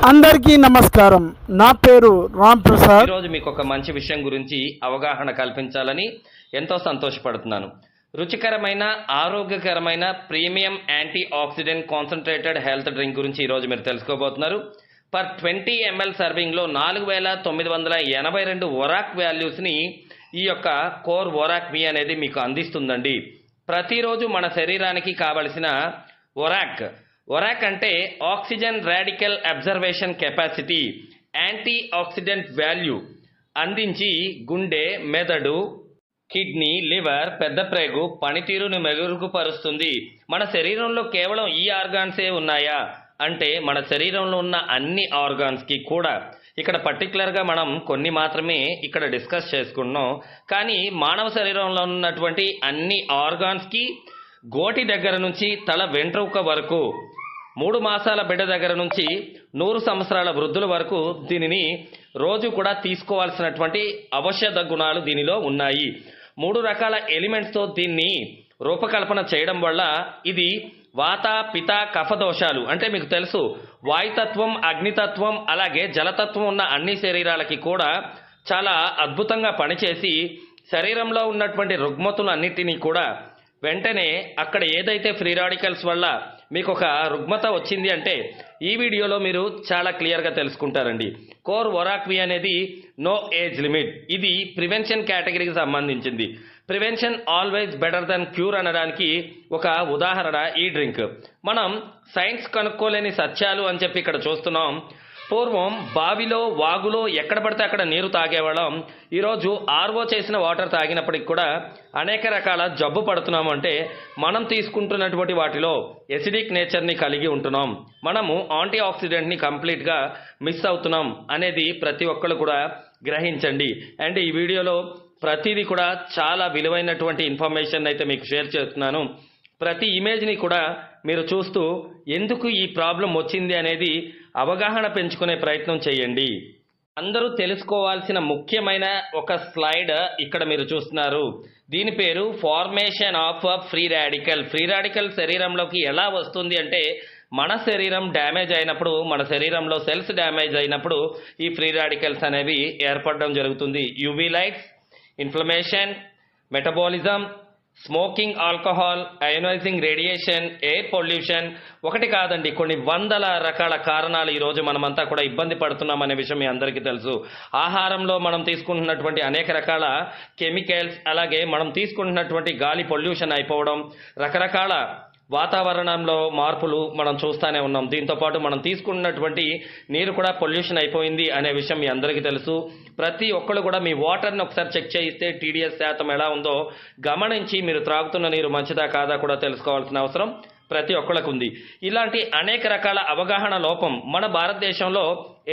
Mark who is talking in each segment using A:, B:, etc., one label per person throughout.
A: అందరికీ నమస్కారం. నా పేరు రామ్ ప్రసాద్.
B: ఈరోజు మీకు ఒక మంచి విషయం గురించి అవగాహన కల్పించాలని ఎంతో సంతోషపడుతున్నాను. రుచికరమైన ఆరోగ్యకరమైన premium anti oxidant concentrated health drink గురించి ఈరోజు మీరు తెలుసుకోబోతున్నారు. పర్ 20 ml సర్వింగ్లో 4982 ఒరాక్ వాల్యూస్ని ఈ యొక్క కోర్ ఒరాక్ మీ అనేది మీకు అందిస్తుందండి. ప్రతిరోజు మన శరీరానికి కావలసిన ఒరాక్ అంటే oxygen radical observation capacity, anti oxidant value అందించి గుండె, మెదడు, కిడ్నీ, లివర్, పెద్ద ప్రేగు పనితీరును మెరుగుపరుస్తుంది. మన శరీరంలో కేవలం ఈ ఆర్గాన్సే ఉన్నాయా అంటే మన శరీరంలో ఉన్న అన్ని ఆర్గాన్స్కి కూడా. ఇక్కడ పర్టికులర్గా మనం కొన్ని మాత్రమే ఇక్కడ డిస్కస్ చేసుకున్నాం. కానీ మానవ శరీరంలో ఉన్నటువంటి అన్ని ఆర్గాన్స్కి గోటి దగ్గర నుంచి తల వెంట్రుక వరకు, 3 మాసాల బిడ్డ దగ్గర నుంచి 100 సంవత్సరాల వృద్ధుల వరకు దీనిని రోజు కూడా తీసుకోవాల్సినటువంటి ఔషధ గుణాలు దీనిలో ఉన్నాయి. 3 రకాల ఎలిమెంట్స్తో దీన్ని రూపకల్పన చేయడం వల్ల ఇది వాత, పిత, కఫ దోషాలు అంటే మీకు తెలుసు వాయుతత్వం, అగ్నితత్వం అలాగే జలతత్వం ఉన్న అన్ని శరీరాలకి కూడా చాలా అద్భుతంగా పనిచేసి శరీరంలో ఉన్నటువంటి రుగ్మతులన్నిటినీ కూడా వెంటనే అక్కడ ఏదైతే ఫ్రీ రాడికల్స్ వల్ల మీకు ఒక రుగ్మత వచ్చింది అంటే ఈ వీడియోలో మీరు చాలా క్లియర్గా తెలుసుకుంటారండి. కోర్ ఒరాక్ వి అనేది నో ఏజ్ లిమిట్. ఇది ప్రివెన్షన్ కేటగిరీకి సంబంధించింది. Prevention always better than cure అనడానికి ఒక ఉదాహరణ ఈ డ్రింక్. మనం సైన్స్ కనుక్కోలేని సత్యాలు అని చెప్పి ఇక్కడ చూస్తున్నాం. పూర్వం బావిలో, వాగులో ఎక్కడ పడితే అక్కడ నీరు తాగేవాళ్ళం. ఈరోజు ఆర్ఓ చేసిన వాటర్ తాగినప్పటికి కూడా అనేక రకాల జబ్బు పడుతున్నాము. అంటే మనం తీసుకుంటున్నటువంటి వాటిలో ఎసిడిక్ నేచర్ని కలిగి ఉంటున్నాం. మనము యాంటీ ఆక్సిడెంట్ని కంప్లీట్గా మిస్ అవుతున్నాం అనేది ప్రతి ఒక్కరు కూడా గ్రహించండి. అండ్ ఈ వీడియోలో ప్రతిదీ కూడా చాలా విలువైనటువంటి ఇన్ఫర్మేషన్ అయితే మీకు షేర్ చేస్తున్నాను. ప్రతి ఇమేజ్ని కూడా మీరు చూస్తూ ఎందుకు ఈ ప్రాబ్లం వచ్చింది అనేది అవగాహన పెంచుకునే ప్రయత్నం చేయండి. అందరూ తెలుసుకోవాల్సిన ముఖ్యమైన ఒక స్లైడ్ ఇక్కడ మీరు చూస్తున్నారు. దీని పేరు formation of free radical. Free radical శరీరంలోకి ఎలా వస్తుంది అంటే మన శరీరం డ్యామేజ్ అయినప్పుడు, మన శరీరంలో సెల్స్ డ్యామేజ్ అయినప్పుడు ఈ ఫ్రీ రాడికల్స్ అనేవి ఏర్పడడం జరుగుతుంది. UV lights, inflammation, metabolism, smoking, alcohol, ionizing radiation, air pollution, ఒకటి కాదండి కొన్ని వందల రకాల కారణాలు ఈరోజు మనమంతా కూడా ఇబ్బంది పడుతున్నాం అనే విషయం మీ అందరికీ తెలుసు. ఆహారంలో మనం తీసుకుంటున్నటువంటి అనేక రకాల కెమికల్స్, అలాగే మనం తీసుకుంటున్నటువంటి గాలి పొల్యూషన్ అయిపోవడం, రకరకాల వాతావరణంలో మార్పులు మనం చూస్తూనే ఉన్నాం. దీంతోపాటు మనం తీసుకున్నటువంటి నీరు కూడా పొల్యూషన్ అయిపోయింది అనే విషయం మీ అందరికీ తెలుసు. ప్రతి ఒక్కళ్ళు కూడా మీ వాటర్ని ఒకసారి చెక్ చేయిస్తే టీడీఎస్ శాతం ఎలా ఉందో గమనించి మీరు త్రాగుతున్న నీరు మంచిదా కాదా కూడా తెలుసుకోవాల్సిన అవసరం ప్రతి ఒక్కళ్ళకు ఉంది. ఇలాంటి అనేక రకాల అవగాహన లోపం మన భారతదేశంలో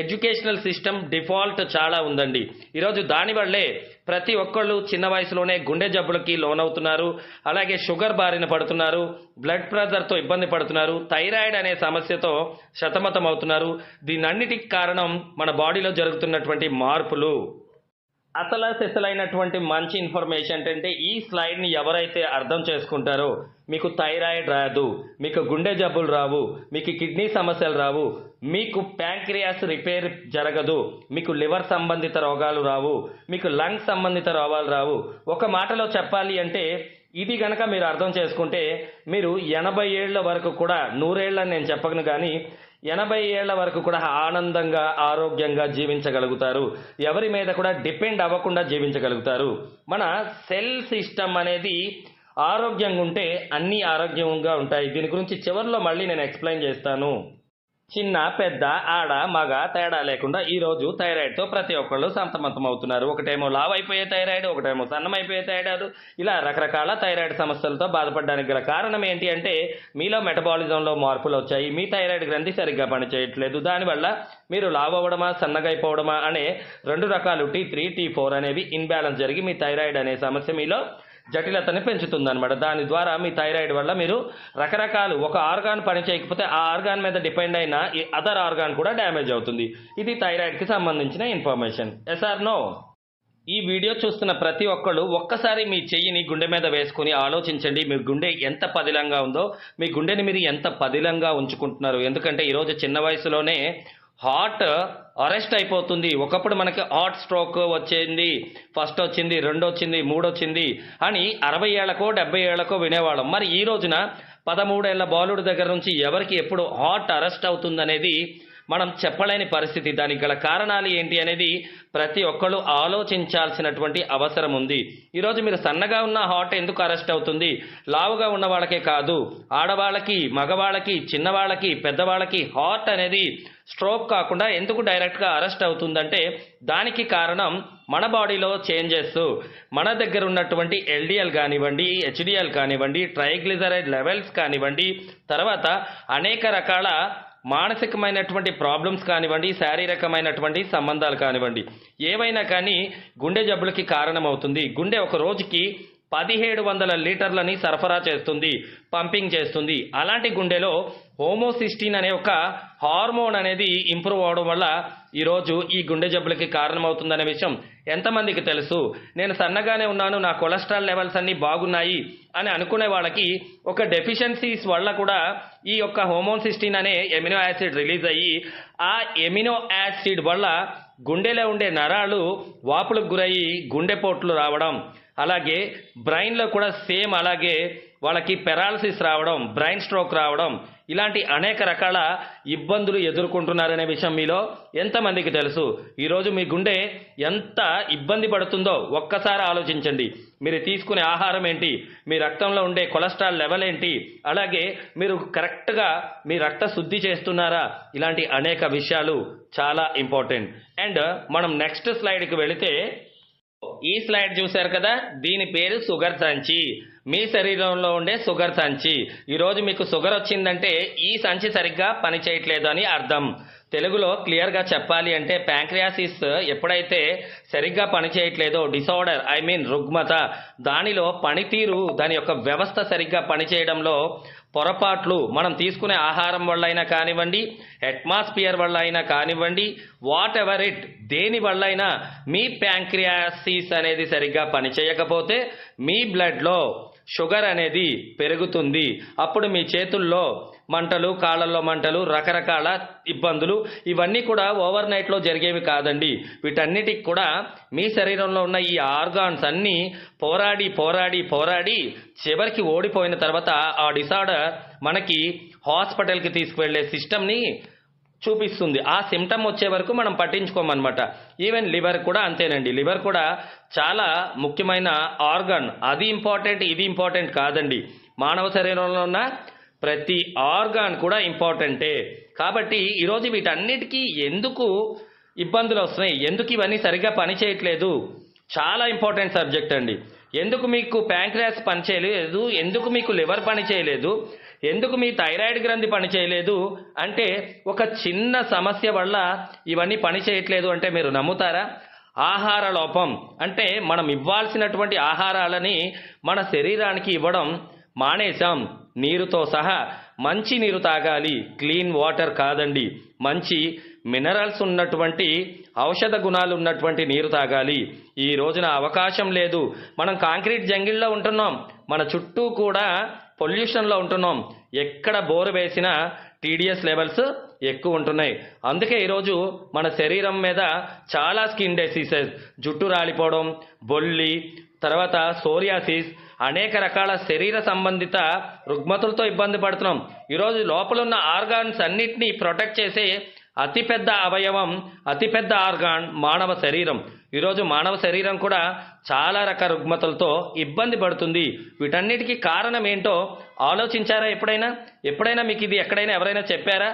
B: ఎడ్యుకేషనల్ సిస్టమ్ డిఫాల్ట్ చాలా ఉందండి. ఈరోజు దానివల్లే ప్రతి ఒక్కళ్ళు చిన్న వయసులోనే గుండె జబ్బులకి లోనవుతున్నారు, అలాగే షుగర్ బారిన పడుతున్నారు, బ్లడ్ ప్రెషర్తో ఇబ్బంది పడుతున్నారు, థైరాయిడ్ అనే సమస్యతో సతమతం అవుతున్నారు. దీనన్నిటికి కారణం మన బాడీలో జరుగుతున్నటువంటి మార్పులు. అసలైనటువంటి మంచి ఇన్ఫర్మేషన్ ఏంటంటే ఈ స్లైడ్ని ఎవరైతే అర్థం చేసుకుంటారో మీకు థైరాయిడ్ రాదు, మీకు గుండె జబ్బులు రావు, మీకు కిడ్నీ సమస్యలు రావు, మీకు ప్యాంక్రియాస్ రిపేర్ జరగదు, మీకు లివర్ సంబంధిత రోగాలు రావు, మీకు లంగ్స్ సంబంధిత రోగాలు రావు. ఒక మాటలో చెప్పాలి అంటే ఇది గనక మీరు అర్థం చేసుకుంటే మీరు 80 ఏళ్ల వరకు కూడా, 100 ఏళ్ళని నేను చెప్పగలను కానీ 80 ఏళ్ల వరకు కూడా ఆనందంగా, ఆరోగ్యంగా జీవించగలుగుతారు. ఎవరి మీద కూడా డిపెండ్ అవ్వకుండా జీవించగలుగుతారు. మన సెల్ సిస్టమ్ అనేది ఆరోగ్యంగా ఉంటే అన్నీ ఆరోగ్యంగా ఉంటాయి. దీని గురించి చివరిలో మళ్ళీ నేను ఎక్స్ప్లెయిన్ చేస్తాను. చిన్న, పెద్ద, ఆడ, మగ తేడా లేకుండా ఈరోజు థైరాయిడ్తో ప్రతి ఒక్కళ్ళు సంతమతం అవుతున్నారు. ఒకటేమో లావ్ అయిపోయే థైరాయిడ్, ఒకటేమో సన్నమైపోయే థైరాయిడ్, ఇలా రకరకాల థైరాయిడ్ సమస్యలతో బాధపడడానికి గల కారణం ఏంటి అంటే మీలో మెటబాలిజంలో మార్పులు వచ్చాయి. మీ థైరాయిడ్ గ్రంథి సరిగ్గా పనిచేయట్లేదు. దానివల్ల మీరు లావ్ అవ్వడమా, సన్నగా అయిపోవడమా అనే 2 రకాలు T3, T4 అనేవి ఇన్బ్యాలెన్స్ జరిగి మీ థైరాయిడ్ అనే సమస్య మీలో జటిలతని పెంచుతుందన్నమాట. దాని ద్వారా మీ థైరాయిడ్ వల్ల మీరు రకరకాలు, ఒక ఆర్గాన్ పని చేయకపోతే ఆ ఆర్గాన్ మీద డిపెండ్ అయిన అదర్ ఆర్గాన్ కూడా డ్యామేజ్ అవుతుంది. ఇది థైరాయిడ్కి సంబంధించిన ఇన్ఫర్మేషన్. Yes or no? ఈ వీడియో చూస్తున్న ప్రతి ఒక్కళ్ళు ఒక్కసారి మీ చెయ్యిని గుండె మీద వేసుకుని ఆలోచించండి. మీ గుండె ఎంత పదిలంగా ఉందో, మీ గుండెని మీరు ఎంత పదిలంగా ఉంచుకుంటున్నారు. ఎందుకంటే ఈరోజు చిన్న వయసులోనే హార్ట్ అరెస్ట్ అయిపోతుంది. ఒకప్పుడు మనకి హార్ట్ స్ట్రోక్ వచ్చింది, ఫస్ట్ వచ్చింది, 2 వచ్చింది, 3 వచ్చింది అని 60 ఏళ్లకో 70 ఏళ్లకో వినేవాళ్ళం. మరి ఈ రోజున 13 ఏళ్ల బాలుడి దగ్గర నుంచి ఎవరికి ఎప్పుడు హార్ట్ అరెస్ట్ అవుతుందనేది మనం చెప్పలేని పరిస్థితి. దానికి గల కారణాలు ఏంటి అనేది ప్రతి ఒక్కళ్ళు ఆలోచించాల్సినటువంటి అవసరం ఉంది. ఈరోజు మీరు సన్నగా ఉన్న హార్ట్ ఎందుకు అరెస్ట్ అవుతుంది? లావుగా ఉన్న వాళ్ళకే కాదు, ఆడవాళ్ళకి, మగవాళ్ళకి, చిన్నవాళ్ళకి, పెద్దవాళ్ళకి హార్ట్ అనేది స్ట్రోక్ కాకుండా ఎందుకు డైరెక్ట్గా అరెస్ట్ అవుతుందంటే దానికి కారణం మన బాడీలో చేంజెస్, మన దగ్గర ఉన్నటువంటి ఎల్డిఎల్ కానివ్వండి, హెచ్డిఎల్ కానివ్వండి, ట్రైగ్లిజరైడ్ లెవెల్స్ కానివ్వండి, తర్వాత అనేక రకాల మానసికమైనటువంటి ప్రాబ్లమ్స్ కానివ్వండి, శారీరకమైనటువంటి సంబంధాలు కానివ్వండి, ఏవైనా కానీ గుండె జబ్బులకి కారణమవుతుంది. గుండె ఒక రోజుకి 1700 లీటర్లని సరఫరా చేస్తుంది, పంపింగ్ చేస్తుంది. అలాంటి గుండెలో హోమోసిస్టిన్ అనే ఒక హార్మోన్ అనేది ఇంప్రూవ్ అవడం వల్ల ఈరోజు ఈ గుండె జబ్బులకి కారణమవుతుందనే విషయం ఎంతమందికి తెలుసు? నేను సన్నగానే ఉన్నాను, నా కొలెస్ట్రాల్ లెవెల్స్ అన్నీ బాగున్నాయి అని అనుకునే వాళ్ళకి ఒక డెఫిషియన్సీస్ వల్ల కూడా ఈ యొక్క హోమోసిస్టిన్ అనే ఎమినో యాసిడ్ రిలీజ్ అయ్యి ఆ ఎమినో యాసిడ్ వల్ల గుండెలో ఉండే నరాలు వాపులకు గురయ్యి గుండెపోట్లు రావడం, అలాగే బ్రెయిన్లో కూడా సేమ్ అలాగే వాళ్ళకి పెరాలసిస్ రావడం, బ్రెయిన్ స్ట్రోక్ రావడం, ఇలాంటి అనేక రకాల ఇబ్బందులు ఎదుర్కొంటున్నారనే విషయం మీలో ఎంతమందికి తెలుసు? ఈరోజు మీ గుండె ఎంత ఇబ్బంది పడుతుందో ఒక్కసారి ఆలోచించండి. మీరు తీసుకునే ఆహారం ఏంటి, మీ రక్తంలో ఉండే కొలెస్ట్రాల్ లెవెల్ ఏంటి, అలాగే మీరు కరెక్ట్గా మీ రక్త శుద్ధి చేస్తున్నారా? ఇలాంటి అనేక విషయాలు చాలా ఇంపార్టెంట్. అండ్ మనం నెక్స్ట్ స్లైడ్కి వెళితే, ఈ స్లైడ్ చూశారు కదా, దీని పేరు షుగర్ సంచి. మీ శరీరంలో ఉండే షుగర్ సంచి. ఈరోజు మీకు షుగర్ వచ్చిందంటే ఈ సంచి సరిగ్గా పనిచేయట్లేదు అని అర్థం. తెలుగులో క్లియర్గా చెప్పాలి అంటే ప్యాంక్రియాసిస్ ఎప్పుడైతే సరిగ్గా పనిచేయట్లేదో, డిసార్డర్ రుగ్మత, దానిలో పనితీరు, దాని యొక్క వ్యవస్థ సరిగ్గా పనిచేయడంలో పొరపాట్లు మనం తీసుకునే ఆహారం వల్ల అయినా కానివ్వండి, అట్మాస్ఫియర్ వల్ల అయినా కానివ్వండి, వాట్ ఎవర్ ఇట్, దేని వల్ల అయినా మీ ప్యాంక్రియాసిస్ అనేది సరిగ్గా పనిచేయకపోతే మీ బ్లడ్లో షుగర్ అనేది పెరుగుతుంది. అప్పుడు మీ చేతుల్లో మంటలు, కాళ్ళల్లో మంటలు, రకరకాల ఇబ్బందులు, ఇవన్నీ కూడా ఓవర్ నైట్లో జరిగేవి కాదండి. వీటన్నిటికి కూడా మీ శరీరంలో ఉన్న ఈ ఆర్గాన్స్ అన్నీ పోరాడి పోరాడి పోరాడి చివరికి ఓడిపోయిన తర్వాత ఆ డిసార్డర్ మనకి హాస్పిటల్కి తీసుకువెళ్ళే సిస్టమ్ని చూపిస్తుంది. ఆ సిమ్టమ్ వచ్చే వరకు మనం పట్టించుకోమన్నమాట. ఈవెన్ లివర్ కూడా అంతేనండి. లివర్ కూడా చాలా ముఖ్యమైన ఆర్గాన్. అది ఇంపార్టెంట్, ఇది ఇంపార్టెంట్ కాదండి. మానవ శరీరంలో ఉన్న ప్రతి ఆర్గాన్ కూడా ఇంపార్టెంటే. కాబట్టి ఈరోజు వీటన్నిటికీ ఎందుకు ఇబ్బందులు వస్తున్నాయి, ఎందుకు ఇవన్నీ సరిగ్గా పనిచేయట్లేదు, చాలా ఇంపార్టెంట్ సబ్జెక్ట్ అండి. ఎందుకు మీకు ప్యాంక్రియాస్ పనిచేయలేదు, ఎందుకు మీకు లివర్ పనిచేయలేదు, ఎందుకు మీ థైరాయిడ్ గ్రంథి పనిచేయలేదు అంటే ఒక చిన్న సమస్య వల్ల ఇవన్నీ పనిచేయట్లేదు అంటే మీరు నమ్ముతారా? ఆహార లోపం. అంటే మనం ఇవ్వాల్సినటువంటి ఆహారాలని మన శరీరానికి ఇవ్వడం మానేశాం. నీరుతో సహా మంచి నీరు తాగాలి, క్లీన్ వాటర్ కాదండి. మంచి మినరల్స్ ఉన్నటువంటి, ఔషధ గుణాలు ఉన్నటువంటి నీరు తాగాలి. ఈ రోజున అవకాశం లేదు. మనం కాంక్రీట్ జంగిల్లో ఉంటున్నాం, మన చుట్టూ కూడా పొల్యూషన్లో ఉంటున్నాం. ఎక్కడ బోరు వేసినా టీడీఎస్ లెవెల్స్ ఎక్కువ ఉంటున్నాయి. అందుకే ఈరోజు మన శరీరం మీద చాలా స్కిన్ డిసీజెస్, జుట్టు రాలిపోవడం, బొల్లి, తర్వాత సోరియాసిస్, అనేక రకాల శరీర సంబంధిత రుగ్మతులతో ఇబ్బంది పడుతున్నాం. ఈరోజు లోపల ఉన్న ఆర్గాన్స్ అన్నిటినీ ప్రొటెక్ట్ చేసే అతిపెద్ద అవయవం, అతిపెద్ద ఆర్గాన్ మానవ శరీరం. ఈరోజు మానవ శరీరం కూడా చాలా రకాల రుగ్మతలతో ఇబ్బంది పడుతుంది. వీటన్నిటికీ కారణం ఏంటో ఆలోచించారా? ఎప్పుడైనా మీకు ఇది ఎక్కడైనా ఎవరైనా చెప్పారా?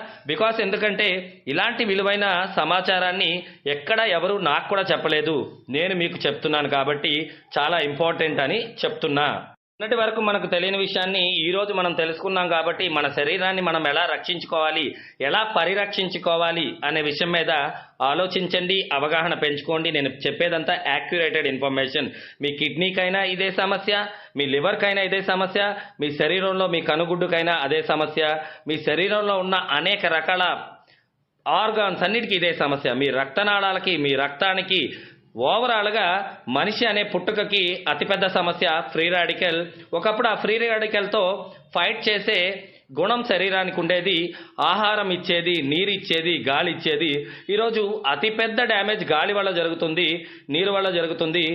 B: ఎందుకంటే ఇలాంటి విలువైన సమాచారాన్ని ఎక్కడ ఎవరు నాకు కూడా చెప్పలేదు. నేను మీకు చెప్తున్నాను కాబట్టి చాలా ఇంపార్టెంట్ అని చెప్తున్నా. మొన్నటి వరకు మనకు తెలియని విషయాన్ని ఈరోజు మనం తెలుసుకున్నాం కాబట్టి మన శరీరాన్ని మనం ఎలా రక్షించుకోవాలి, ఎలా పరిరక్షించుకోవాలి అనే విషయం మీద ఆలోచించండి, అవగాహన పెంచుకోండి. నేను చెప్పేదంతా యాక్యురేటెడ్ ఇన్ఫర్మేషన్. మీ కిడ్నీకైనా ఇదే సమస్య, మీ లివర్కైనా ఇదే సమస్య, మీ శరీరంలో మీ కనుగుడ్డుకైనా అదే సమస్య, మీ శరీరంలో ఉన్న అనేక రకాల ఆర్గాన్స్ అన్నిటికీ ఇదే సమస్య. మీ రక్తనాళాలకి, మీ రక్తానికి, ఓవరాల్గా మనిషి అనే పుట్టుకకి అతిపెద్ద సమస్య ఫ్రీ రాడికల్. ఒకప్పుడు ఆ ఫ్రీ రాడికల్తో ఫైట్ చేసే గుణం శరీరానికి ఉండేది ఆహారం ఇచ్చేది, నీరు ఇచ్చేది, గాలి ఇచ్చేది. ఈరోజు అతిపెద్ద డ్యామేజ్ గాలి వల్ల జరుగుతుంది, నీరు వల్ల జరుగుతుంది,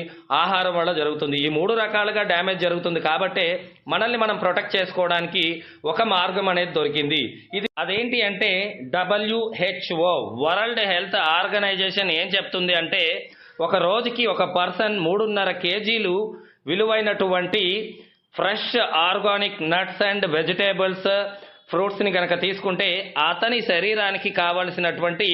B: ఆహారం వల్ల జరుగుతుంది. ఈ 3 రకాలుగా డ్యామేజ్ జరుగుతుంది. కాబట్టే మనల్ని మనం ప్రొటెక్ట్ చేసుకోవడానికి ఒక మార్గం అనేది దొరికింది. ఇది అదేంటి అంటే WHO వరల్డ్ హెల్త్ ఆర్గనైజేషన్ ఏం చెప్తుంది అంటే ఒక రోజుకి ఒక పర్సన్ 3.5 కేజీలు విలువైనటువంటి fresh organic nuts and vegetables, ఫ్రూట్స్ని కనుక తీసుకుంటే అతని శరీరానికి కావలసినటువంటి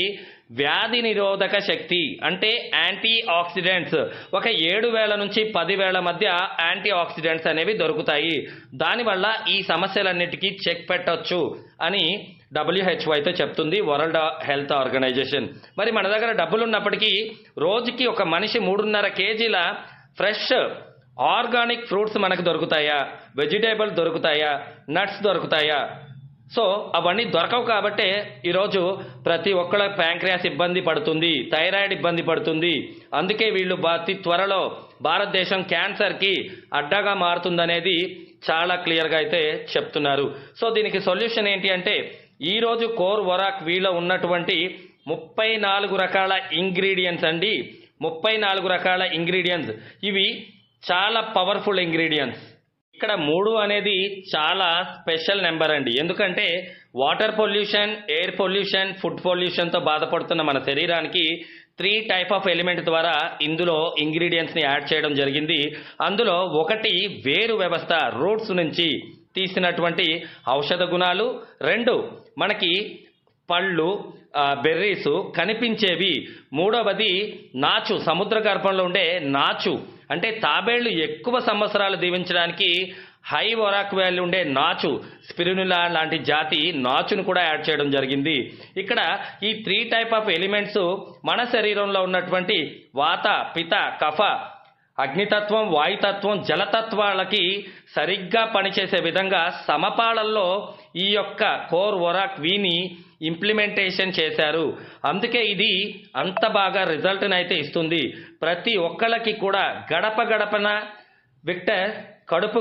B: వ్యాధి నిరోధక శక్తి అంటే యాంటీ ఆక్సిడెంట్స్ ఒక 7,000 నుంచి 10,000 మధ్య యాంటీ ఆక్సిడెంట్స్ అనేవి దొరుకుతాయి. దానివల్ల ఈ సమస్యలన్నిటికీ చెక్ పెట్టొచ్చు అని WHO అయితే చెప్తుంది, వరల్డ్ హెల్త్ ఆర్గనైజేషన్. మరి మన దగ్గర డబ్బులు ఉన్నప్పటికీ రోజుకి ఒక మనిషి 3.5 కేజీల ఫ్రెష్ ఆర్గానిక్ ఫ్రూట్స్ మనకు దొరుకుతాయా, వెజిటేబుల్స్ దొరుకుతాయా, నట్స్ దొరుకుతాయా? సో అవన్నీ దొరకవు. కాబట్టే ఈరోజు ప్రతి ఒక్కళ్ళ ప్యాంక్రియాస్ ఇబ్బంది పడుతుంది, థైరాయిడ్ ఇబ్బంది పడుతుంది. అందుకే వీళ్ళు అతి త్వరలో భారతదేశం క్యాన్సర్కి అడ్డగా మారుతుందనేది చాలా క్లియర్గా అయితే చెప్తున్నారు. సో దీనికి సొల్యూషన్ ఏంటి అంటే ఈరోజు కోర్ వరాక్ వీలో ఉన్నటువంటి 34 రకాల ఇంగ్రీడియంట్స్ అండి. 34 రకాల ఇంగ్రీడియంట్స్. ఇవి చాలా పవర్ఫుల్ ఇంగ్రీడియంట్స్. ఇక్కడ 3 అనేది చాలా స్పెషల్ నెంబర్ అండి. ఎందుకంటే water pollution, air pollution, food పొల్యూషన్తో బాధపడుతున్న మన శరీరానికి 3 టైప్ ఆఫ్ ఎలిమెంట్ ద్వారా ఇందులో ఇంగ్రీడియంట్స్ని యాడ్ చేయడం జరిగింది. అందులో ఒకటి వేరు వ్యవస్థ, రూట్స్ నుంచి తీసినటువంటి ఔషధ గుణాలు. 2 మనకి పళ్ళు, బెర్రీస్ కనిపించేవి. 3వది నాచు, సముద్ర గర్భంలో ఉండే నాచు అంటే తాబేళ్లు ఎక్కువ సంవత్సరాలు దీవించడానికి హై వరాక్ వాల్యూ ఉండే నాచు, స్పిరునులా లాంటి జాతి నాచును కూడా యాడ్ చేయడం జరిగింది. ఇక్కడ ఈ 3 టైప్ ఆఫ్ ఎలిమెంట్స్ మన శరీరంలో ఉన్నటువంటి వాత, పిత, కఫ, అగ్నితత్వం, వాయుతత్వం, జలతత్వాలకి సరిగ్గా పనిచేసే విధంగా సమపాళల్లో ఈ యొక్క కోర్ వరాక్ వీని ఇంప్లిమెంటేషన్ చేశారు. అందుకే ఇది అంత బాగా రిజల్ట్ని అయితే ఇస్తుంది. ప్రతి ఒక్కళ్ళకి కూడా గడప గడపన విక్టర్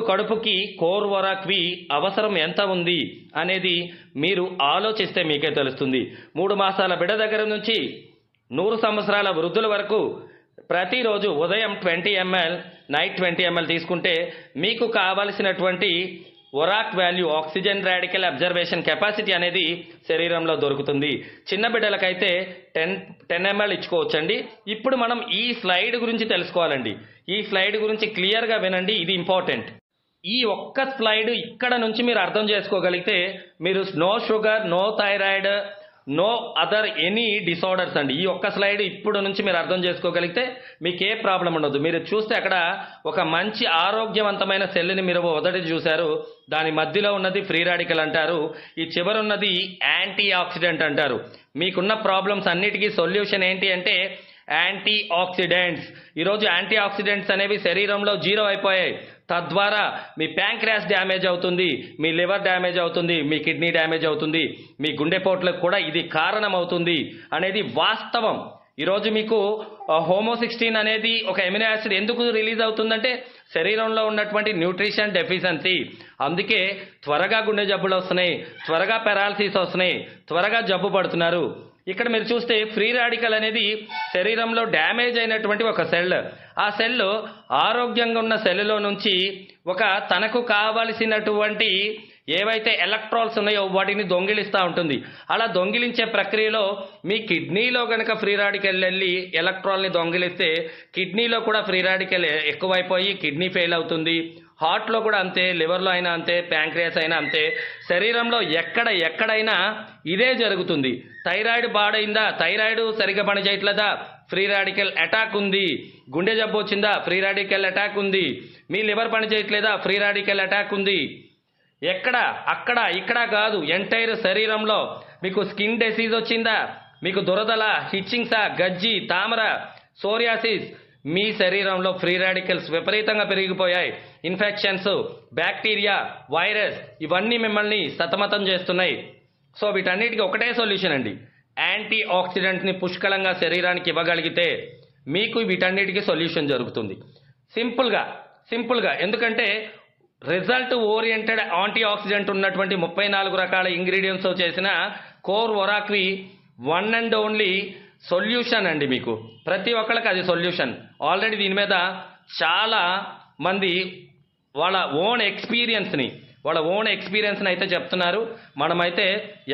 B: కడుపుకి కోర్ వరాక్ వి అవసరం ఎంత ఉంది అనేది మీరు ఆలోచిస్తే మీకే తెలుస్తుంది. 3 మాసాల బిడ్డ దగ్గర నుంచి 100 సంవత్సరాల వృద్ధుల వరకు ప్రతిరోజు ఉదయం 20 ml, నైట్ 20 ml తీసుకుంటే మీకు కావలసినటువంటి ORAC value, oxygen radical observation capacity అనేది శరీరంలో దొరుకుతుంది. చిన్న బిడ్డలకైతే 10 ml ఇచ్చుకోవచ్చండి. ఇప్పుడు మనం ఈ స్లైడ్ గురించి తెలుసుకోవాలండి. ఈ స్లైడ్ గురించి క్లియర్గా వినండి, ఇది ఇంపార్టెంట్. ఈ ఒక్క స్లైడ్ ఇక్కడ నుంచి మీరు అర్థం చేసుకోగలిగితే మీరు no sugar, no thyroid, no other any disorders అండి. ఈ ఒక్క స్లైడ్ ఇప్పుడు నుంచి మీరు అర్థం చేసుకోగలిగితే మీకు ఏ ప్రాబ్లం ఉండదు. మీరు చూస్తే అక్కడ ఒక మంచి ఆరోగ్యవంతమైన సెల్ని మీరు మొదటి చూశారు. దాని మధ్యలో ఉన్నది ఫ్రీ రాడికల్ అంటారు, ఈ చివరున్నది యాంటీ ఆక్సిడెంట్ అంటారు. మీకున్న ప్రాబ్లమ్స్ అన్నిటికీ సొల్యూషన్ ఏంటి అంటే యాంటీ ఆక్సిడెంట్స్. ఈరోజు యాంటీ ఆక్సిడెంట్స్ అనేవి శరీరంలో 0 అయిపోయాయి. తద్వారా మీ ప్యాంక్రియాస్ డ్యామేజ్ అవుతుంది, మీ లివర్ డ్యామేజ్ అవుతుంది, మీ కిడ్నీ డ్యామేజ్ అవుతుంది, మీ గుండెపోట్లకు కూడా ఇది కారణం అవుతుంది అనేది వాస్తవం. ఈరోజు మీకు హోమో16 అనేది ఒక ఎమినో యాసిడ్ ఎందుకు రిలీజ్ అవుతుందంటే శరీరంలో ఉన్నటువంటి న్యూట్రిషన్ డెఫిషియన్సీ. అందుకే త్వరగా గుండె జబ్బులు వస్తున్నాయి, త్వరగా పెరాలసిస్ వస్తున్నాయి, త్వరగా జబ్బు పడుతున్నారు. ఇక్కడ మీరు చూస్తే ఫ్రీ రాడికల్ అనేది శరీరంలో డ్యామేజ్ అయినటువంటి ఒక సెల్. ఆ సెల్ ఆరోగ్యంగా ఉన్న సెల్లో నుంచి ఒక తనకు కావలసినటువంటి ఏవైతే ఎలక్ట్రాన్స్ ఉన్నాయో వాటిని దొంగిలిస్తూ ఉంటుంది. అలా దొంగిలించే ప్రక్రియలో మీ కిడ్నీలో కనుక ఫ్రీ రాడికల్ వెళ్ళి ఎలక్ట్రాన్ని దొంగిలిస్తే కిడ్నీలో కూడా ఫ్రీ రాడికల్ ఎక్కువైపోయి కిడ్నీ ఫెయిల్ అవుతుంది. హార్ట్లో కూడా అంతే, లివర్లో అయినా అంతే, ప్యాంక్రియాస్ అయినా అంతే. శరీరంలో ఎక్కడైనా ఇదే జరుగుతుంది. థైరాయిడ్ బాడైందా, థైరాయిడ్ సరిగ్గా పనిచేయట్లేదా, ఫ్రీ రాడికల్ అటాక్ ఉంది. గుండె జబ్బు వచ్చిందా, ఫ్రీ రాడికల్ అటాక్ ఉంది. మీ లివర్ పనిచేయట్లేదా, ఫ్రీ రాడికల్ అటాక్ ఉంది. అక్కడ ఇక్కడ కాదు, ఎంటైర్ శరీరంలో. మీకు స్కిన్ డిసీజ్ వచ్చిందా, మీకు దురదల, హిచ్చింగ్సా, గజ్జి, తామర, సోరియాసిస్, మీ శరీరంలో ఫ్రీ రాడికల్స్ విపరీతంగా పెరిగిపోయాయి. ఇన్ఫెక్షన్స్, బ్యాక్టీరియా, వైరస్ ఇవన్నీ మిమ్మల్ని సతమతం చేస్తున్నాయి. సో వీటన్నిటికీ ఒకటే సొల్యూషన్ అండి, యాంటీ ఆక్సిడెంట్ని పుష్కలంగా శరీరానికి ఇవ్వగలిగితే మీకు వీటన్నిటికీ సొల్యూషన్ జరుగుతుంది. సింపుల్గా. ఎందుకంటే రిజల్ట్ ఓరియంటెడ్ యాంటీ ఆక్సిడెంట్ ఉన్నటువంటి 34 రకాల ఇంగ్రీడియంట్స్ చేసిన కోర్ వొరాక్వి వన్ అండ్ ఓన్లీ సొల్యూషన్ అండి. మీకు ప్రతి ఒక్కళ్ళకి అది సొల్యూషన్. ఆల్రెడీ దీని మీద చాలా మంది వాళ్ళ ఓన్ ఎక్స్పీరియన్స్ని అయితే చెప్తున్నారు. మనమైతే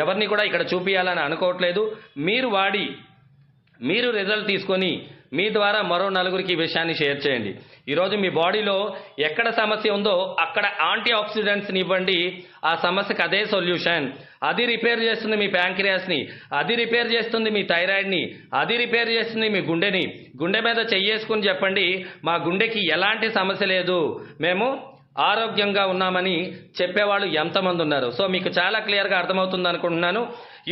B: ఎవరిని కూడా ఇక్కడ చూపించాలని అనుకోవట్లేదు. మీరు వాడి మీరు రిజల్ట్ తీసుకొని మీ ద్వారా మరో నలుగురికి ఈ విషయాన్ని షేర్ చేయండి. ఈరోజు మీ బాడీలో ఎక్కడ సమస్య ఉందో అక్కడ యాంటీ ఆక్సిడెంట్స్ని ఇవ్వండి. ఆ సమస్యకు అదే సొల్యూషన్. అది రిపేర్ చేస్తుంది మీ ప్యాంక్రియాస్ని, అది రిపేర్ చేస్తుంది మీ థైరాయిడ్ని, అది రిపేర్ చేస్తుంది మీ గుండెని. గుండె మీద చెయ్యేసుకుని చెప్పండి, మా గుండెకి ఎలాంటి సమస్య లేదు, మేము ఆరోగ్యంగా ఉన్నామని చెప్పేవాళ్ళు ఎంతమంది ఉన్నారు. సో మీకు చాలా క్లియర్గా అర్థమవుతుంది అనుకుంటున్నాను.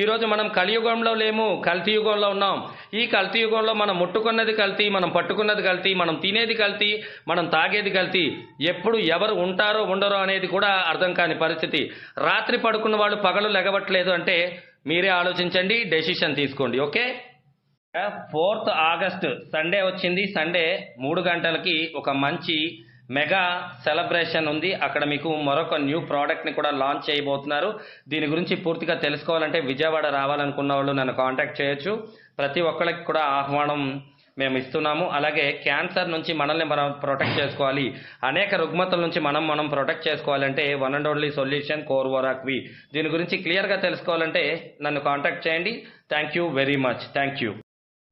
B: ఈరోజు మనం కలియుగంలో లేము, కల్తీ యుగంలో ఉన్నాం. ఈ కల్తీ యుగంలో మనం ముట్టుకున్నది కల్తీ, మనం పట్టుకున్నది కల్తీ, మనం తినేది కల్తీ, మనం తాగేది కల్తీ. ఎప్పుడు ఎవరు ఉంటారో ఉండరో అనేది కూడా అర్థం కాని పరిస్థితి. రాత్రి పడుకున్న వాళ్ళు పగలు లెగవట్లేదు అంటే మీరే ఆలోచించండి, డెసిషన్ తీసుకోండి. ఓకే, 4th ఆగస్ట్ సండే వచ్చింది. సండే 3 గంటలకి ఒక మంచి మెగా సెలబ్రేషన్ ఉంది. అక్కడ మీకు మరొక న్యూ ప్రోడక్ట్ని కూడా లాంచ్ చేయబోతున్నారు. దీని గురించి పూర్తిగా తెలుసుకోవాలంటే విజయవాడ రావాలనుకున్న వాళ్ళు నన్ను కాంటాక్ట్ చేయొచ్చు. ప్రతి ఒక్కరికి కూడా ఆహ్వానం మేము ఇస్తున్నాము. అలాగే క్యాన్సర్ నుంచి మనల్ని మనం ప్రొటెక్ట్ చేసుకోవాలి, అనేక రుగ్మతల నుంచి మనం ప్రొటెక్ట్ చేసుకోవాలంటే one and only solution core వొరాక్వి. దీని గురించి క్లియర్గా తెలుసుకోవాలంటే నన్ను కాంటాక్ట్ చేయండి. Thank you very much. Thank you.